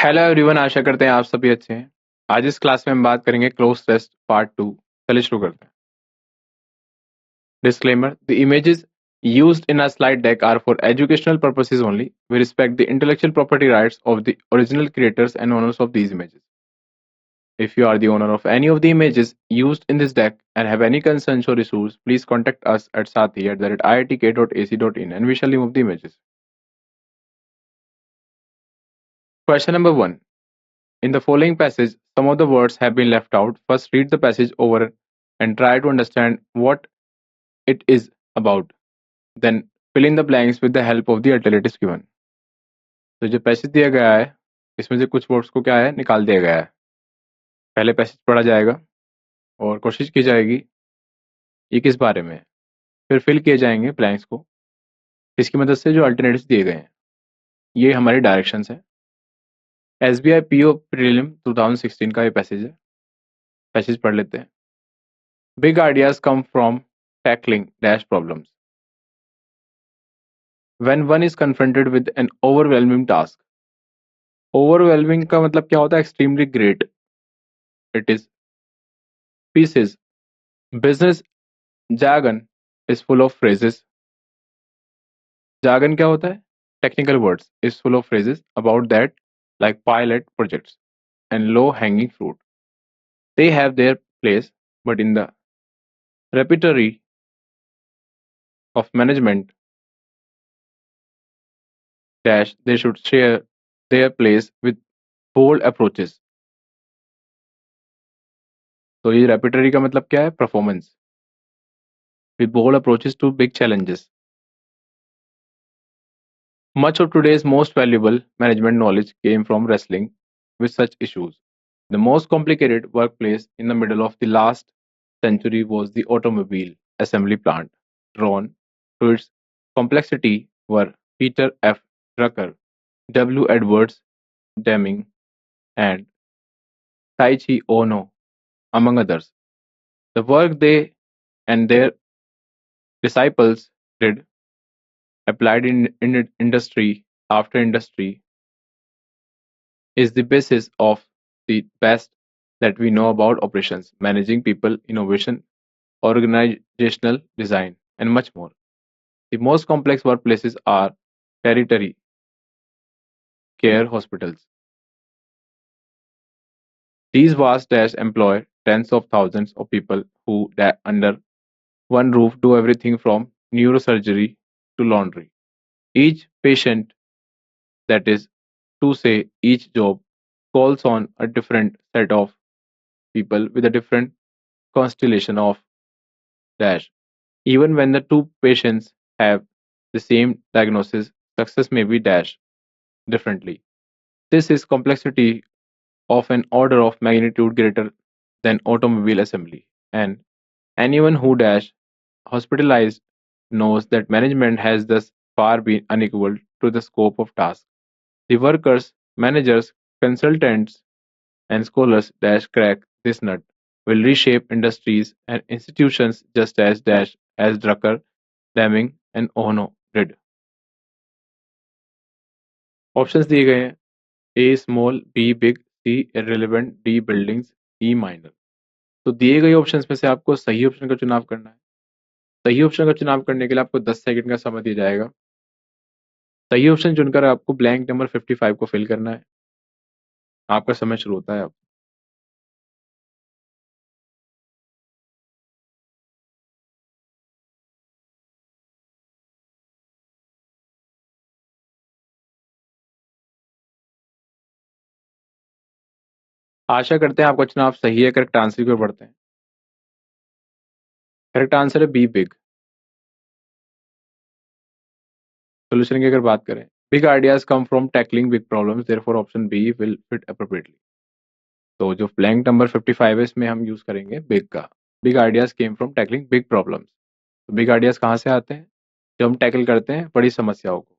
Hello everyone, आशा करते हैं आप सभी अच्छे हैं। आज इस क्लास में हम बात करेंगे क्लोज टेस्ट पार्ट 2। चलिए शुरू करते हैं। Disclaimer: the images used in a slide deck are for educational purposes only. We respect the intellectual property rights of the original creators and owners of these images. If you are the owner of any of the images used in this deck and have any concerns or issues, please contact us at sathi@iitk.ac.in and we shall remove the images. Question number 1. In the following passage, some of the words have been left out. First, read the passage over and try to understand what it is about. Then, fill in the blanks with the help of the alternatives given. तो जो passage दिया गया है, इसमें से कुछ words को क्या है, निकाल दिया गया है। पहले पैसेज पढ़ा जाएगा और कोशिश की जाएगी ये किस बारे में है। फिर फिल किए जाएंगे ब्लैंक्स को, इसकी मदद से जो अल्टरनेटिव्स दिए गए हैं। ये हमारी डायरेक्शंस है। SBI PO प्रीलिम 2016 का ये पैसेज है। पैसेज पढ़ लेते हैं। Big ideas come from tackling dash problems. When one is confronted with an overwhelming task. Overwhelming का मतलब क्या होता है? Extremely great. It is pieces. Business jargon is full of phrases. Jargon क्या होता है? Technical words is full of phrases about that, like pilot projects and low hanging fruit. They have their place, but in the repertoire of management dash they should share their place with bold approaches. तो ये रेपिटरी का मतलब क्या है? Performance with bold approaches to big challenges. Much of today's most valuable management knowledge came from wrestling with such issues. The most complicated workplace in the middle of the last century was the automobile assembly plant. Drawn to its complexity were Peter F. Drucker, W. Edwards Deming, and Taichi Ono, among others. The work they and their disciples did, applied in industry after industry, is the basis of the best that we know about operations, managing people, innovation, organizational design, and much more. The most complex workplaces are tertiary care hospitals. These vast dash employ tens of thousands of people who, under one roof, do everything from neurosurgery to laundry. Each patient, that is to say, each job, calls on a different set of people with a different constellation of dash. Even when the two patients have the same diagnosis, success may be dashed differently. This is complexity of an order of magnitude greater than automobile assembly, and anyone who dash hospitalized knows that management has thus far been unequal to the scope of tasks. The workers, managers, consultants, and scholars dash crack this nut will reshape industries and institutions just as dash as Drucker, Deming, and Ono did. Options दिए गए हैं: A small, B big, C irrelevant, D buildings, E minor. तो दिए गए options में से आपको सही ऑप्शन का चुनाव करना है। सही ऑप्शन का चुनाव करने के लिए आपको 10 सेकंड का समय दिया जाएगा। सही ऑप्शन चुनकर आपको ब्लैंक नंबर 55 को फिल करना है। आपका समय शुरू होता है अब। आशा करते हैं आपका चुनाव सही है। करेक्ट आंसर की ओर बढ़ते हैं। करेक्ट आंसर है बी बिग। सोल्यूशन की अगर बात करें, big ideas come from tackling big problems, therefore option B will fit appropriately. तो जो ब्लैंक नंबर 55 है, इसमें हम यूज करेंगे बिग का। Big ideas came from tackling big problems. तो बिग आइडियाज कहाँ से आते हैं? जब हम टैकल करते हैं बड़ी समस्याओं को।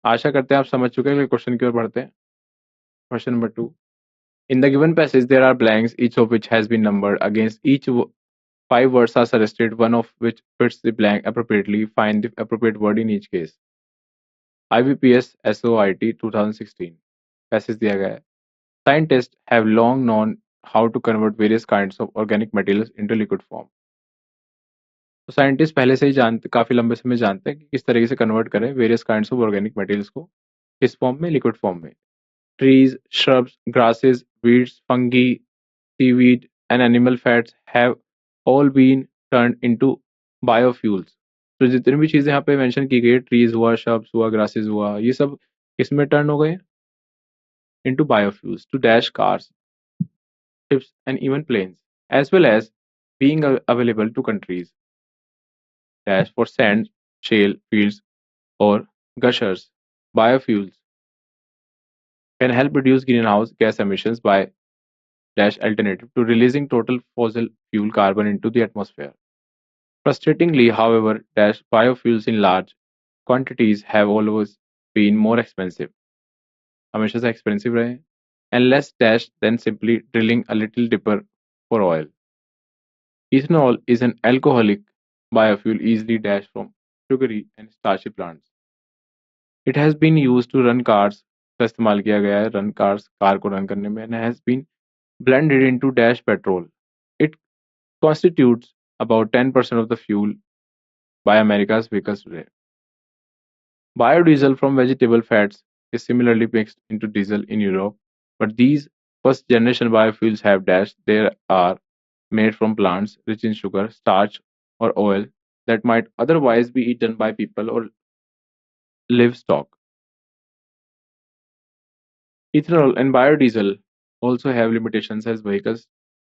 आशा करते हैं आप समझ चुके हैं। क्वेश्चन की ओर बढ़ते हैं। Question number 2. In the given passage, there are blanks, each of which has been numbered. Against each 5 words are suggested, one of which fits the blank appropriately. Find the appropriate word in each case. IBPS SOIT 2016 passage दिया गया है. Scientists have long known how to convert various kinds of organic materials into liquid form. तो scientist पहले से ही जानते काफी लंबे समय जानते हैं कि किस तरीके से कन्वर्ट करें various kinds of organic materials को किस फॉर्म में, लिक्विड फॉर्म में. Trees, shrubs, grasses, weeds, fungi, seaweed, and animal fats have all been turned into biofuels. तो जितनी भी चीजें यहाँ पे मेंशन की गई, ट्रीज हुआ, shrubs हुआ, grasses हुआ, ये सब किसमें टर्न हो गए? into biofuels to dash cars, ships, and even planes, as well as being available to countries dash for sand, shale fields, or gushers. Biofuels can help reduce greenhouse gas emissions by dash alternative to releasing total fossil fuel carbon into the atmosphere. Frustratingly, however, dash biofuels in large quantities have always been more expensive, हमेशा से expensive रहे, and less dash than simply drilling a little deeper for oil. Ethanol is an alcoholic biofuel easily dashed from sugary and starchy plants. It has been used to run cars, का इस्तेमाल किया गया है run cars, car को run करने में, and has been blended into dash petrol. It constitutes about 10% of the fuel by America's vehicles today. Biodiesel from vegetable fats is similarly mixed into diesel in Europe, but these first generation biofuels have dash they are made from plants rich in sugar, starch, or oil that might otherwise be eaten by people or livestock. Ethanol and biodiesel also have limitations as vehicles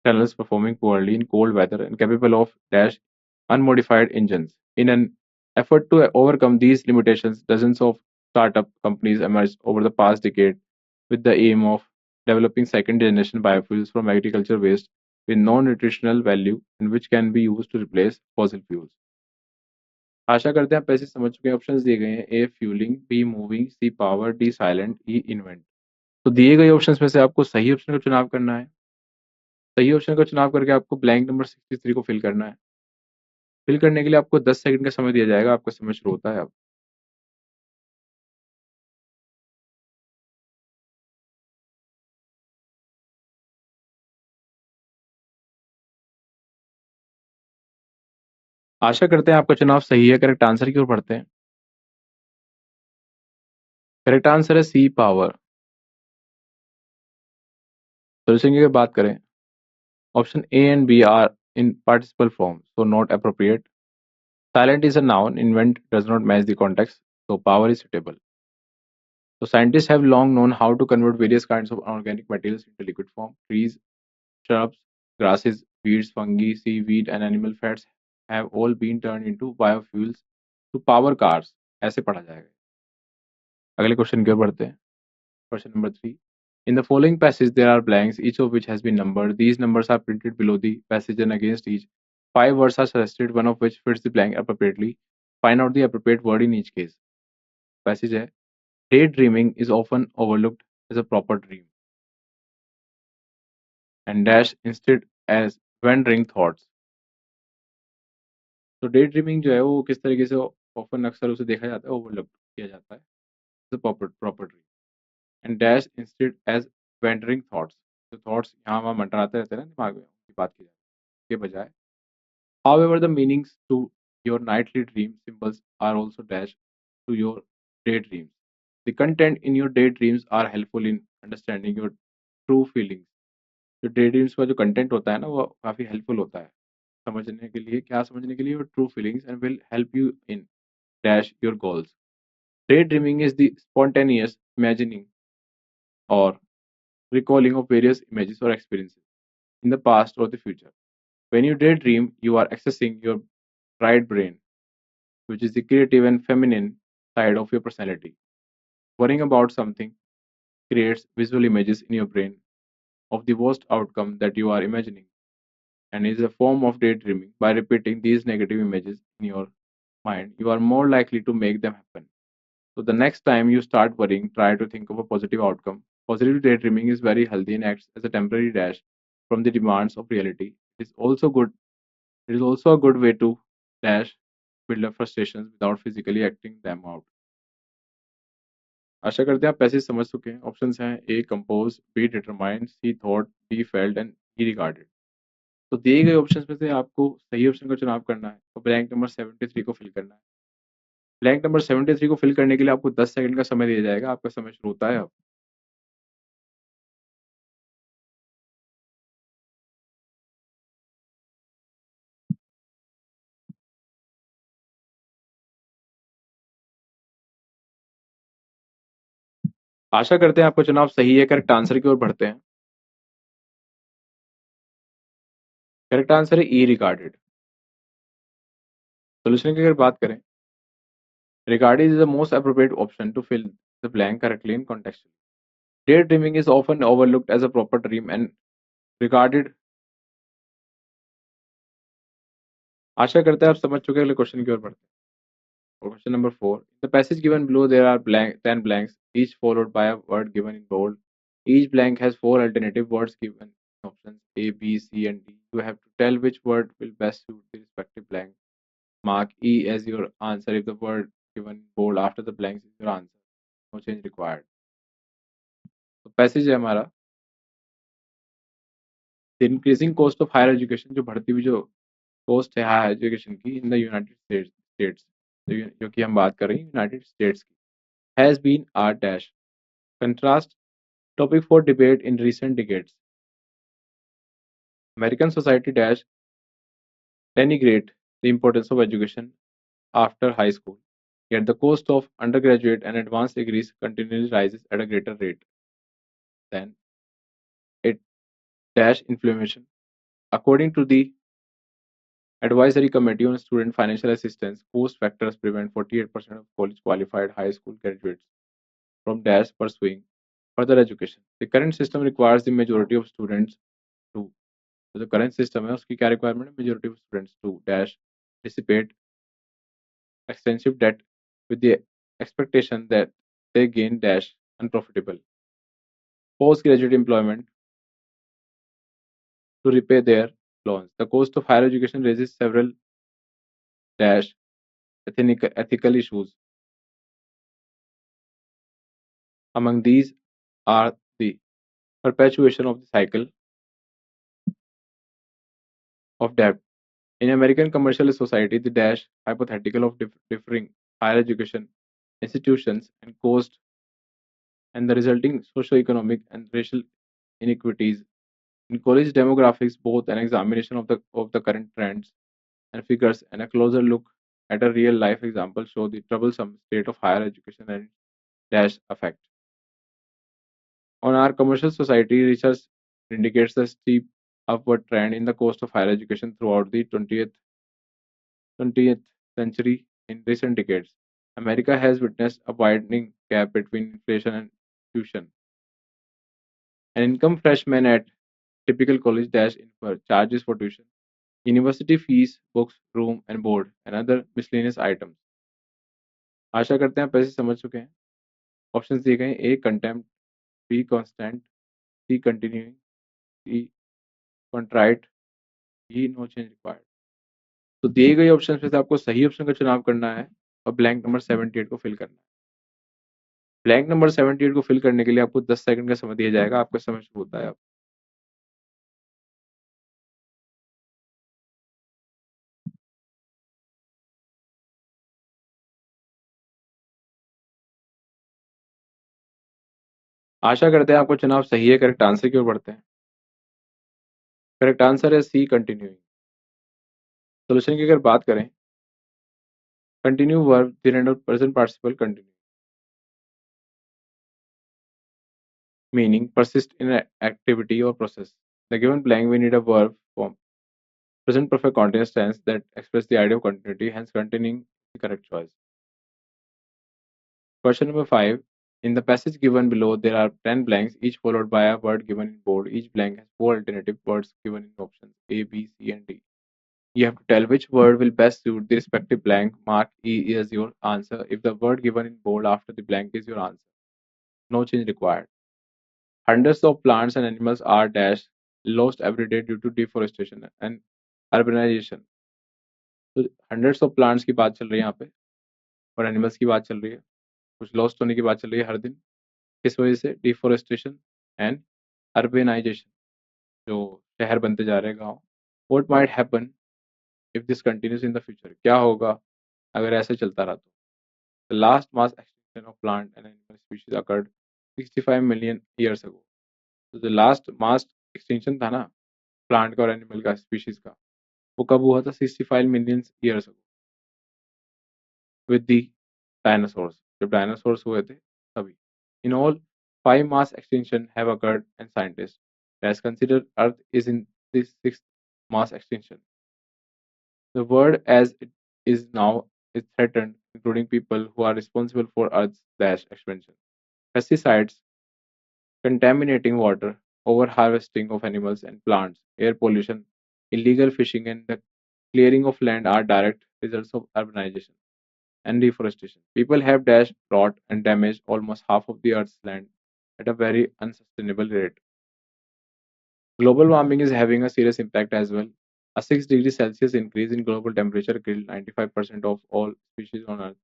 tunnels performing poorly in cold weather and capable of dash unmodified engines. In an effort to overcome these limitations, dozens of startup companies emerged over the past decade with the aim of developing second generation biofuels from agriculture waste with no nutritional value and which can be used to replace fossil fuels. आशा करते हैं आप पैसे समझ चुके हैं. Options दिए गए हैं: A fueling, B moving, C power, D silent, E invent. तो दिए गए ऑप्शंस में से आपको सही ऑप्शन का चुनाव करना है. सही ऑप्शन का चुनाव करके आपको ब्लैंक नंबर 63 को फिल करना है. फिल करने के लिए आपको 10 सेकंड का समय दिया जाएगा. आपका समय शुरू होता है अब. आशा करते हैं आपका चुनाव सही है. करेक्ट आंसर की ओर बढ़ते हैं. करेक्ट आंसर है सी पावर. सोल्यूशन की अगर बात करें, option A and B are in participle form, so not appropriate. Silent is a noun. Invent does not match the context, so power is suitable. So scientists have long known how to convert various kinds of organic materials into liquid form. Trees, shrubs, grasses, weeds, fungi, seaweed, and animal fats have all been turned into biofuels to power cars. ऐसे पढ़ा जाएगा. अगले question की ओर बढ़ते हैं. Question number 3. In the following passage, there are blanks, each of which has been numbered. These numbers are printed below the passage and against each. 5 words are suggested, one of which fits the blank appropriately. Find out the appropriate word in each case. Passage है: Daydreaming is often overlooked as a proper dream, and dash instead as wandering thoughts. तो day dreaming जो है वो किस तरीके से often अक्सर उसे देखा जाता है, ओवरलुक किया जाता है, proper dream. And dash instead as wandering thoughts. जो थॉट्स यहाँ वहाँ मंडराते रहते हैं ना दिमाग में, उनकी बात की जाती है के बजाय. However, the meanings to your nightly dream symbols are also dashed to your daydreams. The content in your daydreams are helpful in understanding your true feelings. जो daydreams का जो कंटेंट होता है ना वो काफ़ी हेल्पफुल होता है समझने के लिए. क्या समझने के लिए? Your true feelings and will help you in dash your goals. Daydreaming is the spontaneous imagining or recalling of various images or experiences in the past or the future. When you daydream, you are accessing your right brain, which is the creative and feminine side of your personality. Worrying about something creates visual images in your brain of the worst outcome that you are imagining, and is a form of daydreaming. By repeating these negative images in your mind, you are more likely to make them happen. So the next time you start worrying, try to think of a positive outcome. Positive daydreaming is very healthy and acts as a temporary dash from the demands of reality. It is also a good way to dash build up frustrations without physically acting them out. आशा करते हैं आप passage समझ चुके हैं। Options हैं A compose, B determine, C thought, D felt and E regarded. तो दिए गए ऑप्शंस में से आपको सही ऑप्शन का चुनाव करना है और ब्लैंक नंबर 73 को फिल करना है। ब्लैंक नंबर 73 को फिल करने के लिए आपको 10 सेकंड का समय दिया जाएगा। आपका समय शुरू होता है अब। आशा करते हैं आपका चुनाव सही है। करेक्ट आंसर की ओर बढ़ते हैं। करेक्ट आंसर है ई रिगार्डेड। सोल्यूशन की अगर बात करें, regarded is the most appropriate option to fill the blank correctly in context. Day dreaming is often overlooked as a proper dream and regarded. आशा करते हैं आप समझ चुके हैं। अगले क्वेश्चन की ओर बढ़ते हैं। Question number 4. The passage given below there are 10 blanks, each followed by a word given in bold. Each blank has four alternative words given in options A, B, C, and D. You have to tell which word will best suit the respective blank. Mark E as your answer if the word given in bold after the blanks is your answer. No change required. तो passage है हमारा, the increasing cost of higher education, जो बढ़ती हुई जो cost है higher education की in the United states, जो कि हम बात कर रहे हैं यूनाइटेड स्टेट्स की, has been R dash. Contrast topic for debate in recent decades. American society dash denigrate the importance of education after high school, yet the cost of undergraduate and advanced degrees continually rises at a greater rate than it dash inflation. According to the Advisory Committee on Student Financial Assistance, cost factors prevent 48% of college qualified high school graduates from dash pursuing further education. The current system requires the majority of students to, तो जो current system है उसकी क्या requirement है, majority of students to dash dissipate extensive debt with the expectation that they gain dash unprofitable postgraduate employment to repay their loans. The cost of higher education raises several dash ethical issues. Among these are the perpetuation of the cycle of debt. In American commercial society, the dash hypothetical of differing higher education institutions and cost and the resulting socio-economic and racial inequities in college demographics. Both an examination of the current trends and figures and a closer look at a real life example show the troublesome state of higher education and its dash effect on our commercial society. Research indicates the steep upward trend in the cost of higher education throughout the 20th century. In recent decades, America has witnessed a widening gap between inflation and tuition. An income freshman at typical college dash incur charges for tuition, university fees, books, room and board, and other miscellaneous items. आशा करते हैं आप पैसे समझ चुके हैं। Options दिए गए हैं, A contempt, B constant, C continuing, D contrite, E no change required. तो दिए गए ऑप्शन में से आपको सही ऑप्शन का चुनाव करना है और ब्लैंक नंबर 78 को फिल करना है। ब्लैंक नंबर 78 को फिल करने के लिए आपको 10 सेकंड का समय दिया जाएगा। आपका समय शुरू होता है अब। आशा करते हैं आपको चुनाव सही है। करेक्ट आंसर की ओर बढ़ते हैं। करेक्ट आंसर है सी कंटिन्यूइंग। सोल्यूशन की अगर बात करें, continue verb present participle continue, meaning persist in an activity or process. The given blank we need a verb form, present perfect continuous tense that express the idea of continuity, hence continuing the correct choice. Question number 5. In the passage given below, there are 10 blanks, each followed by a word given in bold. Each blank has four alternative words given in options A, B, C, and D. You have to tell which word will best suit the respective blank. Mark E as your answer if the word given in bold after the blank is your answer. No change required. Hundreds of plants and animals are dash lost every day due to deforestation and urbanization. तो hundreds of plants की बात चल रही है यहाँ पे और animals की बात चल रही है। कुछ लॉस्ट होने की बात चल रही है हर दिन। किस वजह से? डिफॉरेस्टेशन एंड अर्बेनाइजेशन, जो शहर बनते जा रहे हैं गाँव। What might happen if this continues in the future? क्या होगा अगर ऐसे चलता रहा तो? The last mass extinction of plant and animal species occurred 65 million years ago. तो जो लास्ट मास एक्सटिंक्शन था ना प्लांट का और एनिमल का स्पीशीज का, वो कब हुआ था? 65 million years ago with the dinosaurs, जब डायनासोर्स हुए थे तभी। In all 5 mass extinction have occurred and scientists has considered Earth is in the 6th mass extinction. The world as it is now is threatened, including people who are responsible for Earth's dash expansion. Pesticides, contaminating water, over-harvesting of animals and plants, air pollution, illegal fishing, and the clearing of land are direct results of urbanization and deforestation. People have dashed, brought, and damaged almost half of the Earth's land at a very unsustainable rate. Global warming is having a serious impact as well. A 6 degrees Celsius increase in global temperature killed 95% of all species on Earth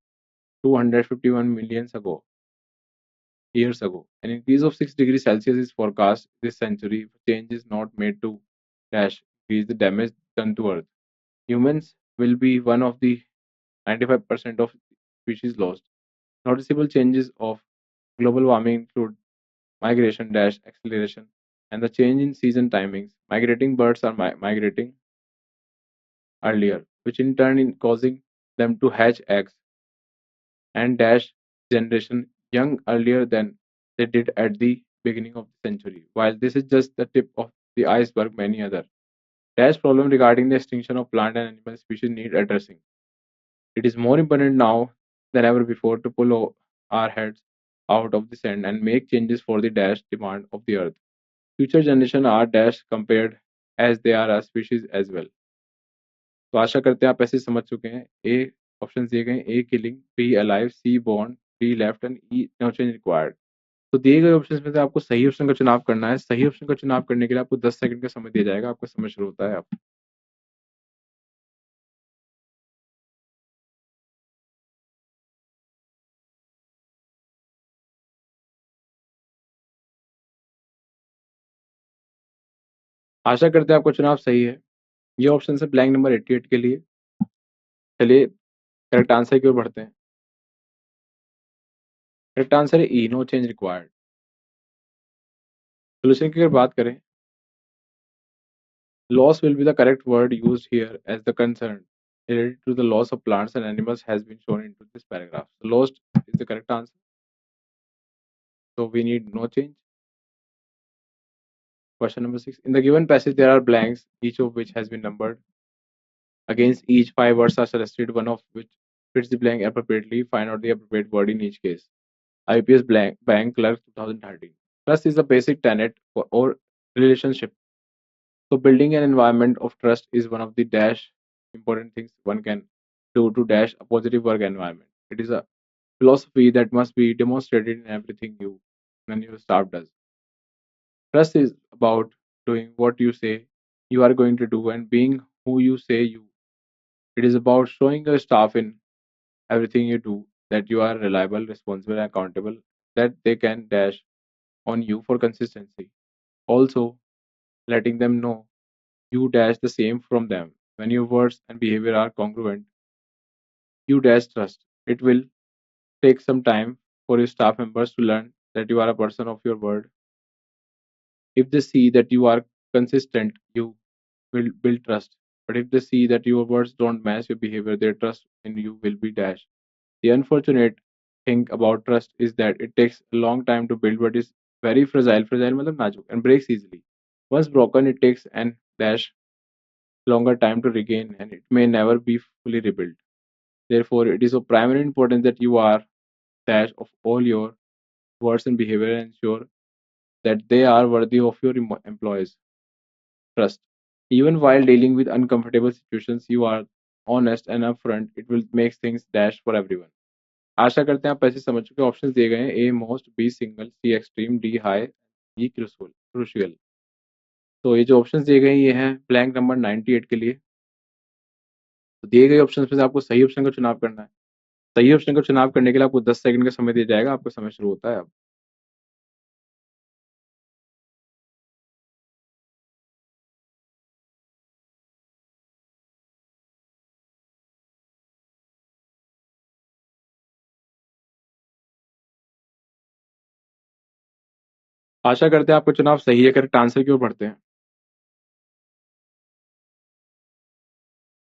251 million years ago. An increase of 6 degrees Celsius is forecast this century if change is not made to dash increase the damage done to Earth. Humans will be one of the 95% of species lost. Noticeable changes of global warming include migration dash acceleration and the change in season timings. Migrating birds are migrating earlier, which in turn is causing them to hatch eggs and dash generation young earlier than they did at the beginning of the century. While this is just the tip of the iceberg, many other dash problems regarding the extinction of plant and animal species need addressing. It is more important now than ever before to our heads out of the sand and make changes for the dash demand of the earth. Future generations are dash compared as they are a species as well. तो आशा करते हैं आप ऐसे समझ चुके हैं। ए option दिए गए, A killing, B alive, C born, D left and E no change required. तो दिए गए ऑप्शन में से आपको सही ऑप्शन का चुनाव करना है। सही ऑप्शन का चुनाव करने के लिए आपको 10 सेकंड का समय दिया जाएगा। आपका समय शुरू होता है। आप आशा करते हैं आपका चुनाव सही है। ये ऑप्शन है ब्लैंक नंबर 88 के लिए। चलिए करेक्ट आंसर की ओर बढ़ते हैं। करेक्ट आंसर है ई, नो चेंज रिक्वायर्ड। सोल्यूशन की अगर बात करें, loss will be the correct word used here as the concern related to the loss of plants and animals has been shown into this paragraph. So lost is the correct answer. So we need no change. Question number 6. In the given passage, there are blanks, each of which has been numbered. Against each, 5 words are suggested, one of which fits the blank appropriately. Find out the appropriate word in each case. IPS Bank Clerk 2013. Trust is the basic tenet for all relationship. So building an environment of trust is one of the dash important things one can do to dash a positive work environment. It is a philosophy that must be demonstrated in everything you when your staff does. Trust is about doing what you say you are going to do and being who you say you. It is about showing your staff in everything you do that you are reliable, responsible, and accountable, that they can dash on you for consistency. Also, letting them know you dash the same from them. When your words and behavior are congruent, you dash trust. It will take some time for your staff members to learn that you are a person of your word. If they see that you are consistent, you will build trust. But if they see that your words don't match your behavior, their trust in you will be dashed. The unfortunate thing about trust is that it takes a long time to build but is very fragile. Fragile matlab nazuk and breaks easily. Once broken, it takes an dash longer time to regain and it may never be fully rebuilt. Therefore, it is of primary importance that you are dash of all your words and behavior and ensure that they are worthy of your employees' trust. Even while dealing with uncomfortable situations, you are honest and upfront. It will make things dash for everyone. आशा करते हैं आप ऐसे समझ चुके options दिए गए हैं। A most, B single, C extreme, D high, E crucial. तो ये जो ऑप्शंस दिए गए हैं ये हैं ब्लैंक नंबर 98 के लिए। तो दिए गए ऑप्शंस में से आपको सही ऑप्शन का चुनाव करना है। सही ऑप्शन का चुनाव करने के लिए आपको 10 सेकंड का समय दिया जाएगा। आपका समय शुरू होता है अब। आशा करते हैं आपका चुनाव सही है। करेक्ट आंसर की ओर बढ़ते हैं।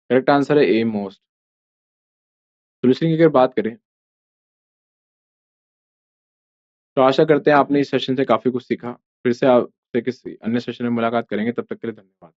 करेक्ट आंसर है ए मोस्ट। सॉल्यूशन की अगर बात करें तो आशा करते हैं आपने इस सेशन से काफ़ी कुछ सीखा। फिर से आपसे किसी अन्य सेशन में मुलाकात करेंगे। तब तक के लिए धन्यवाद।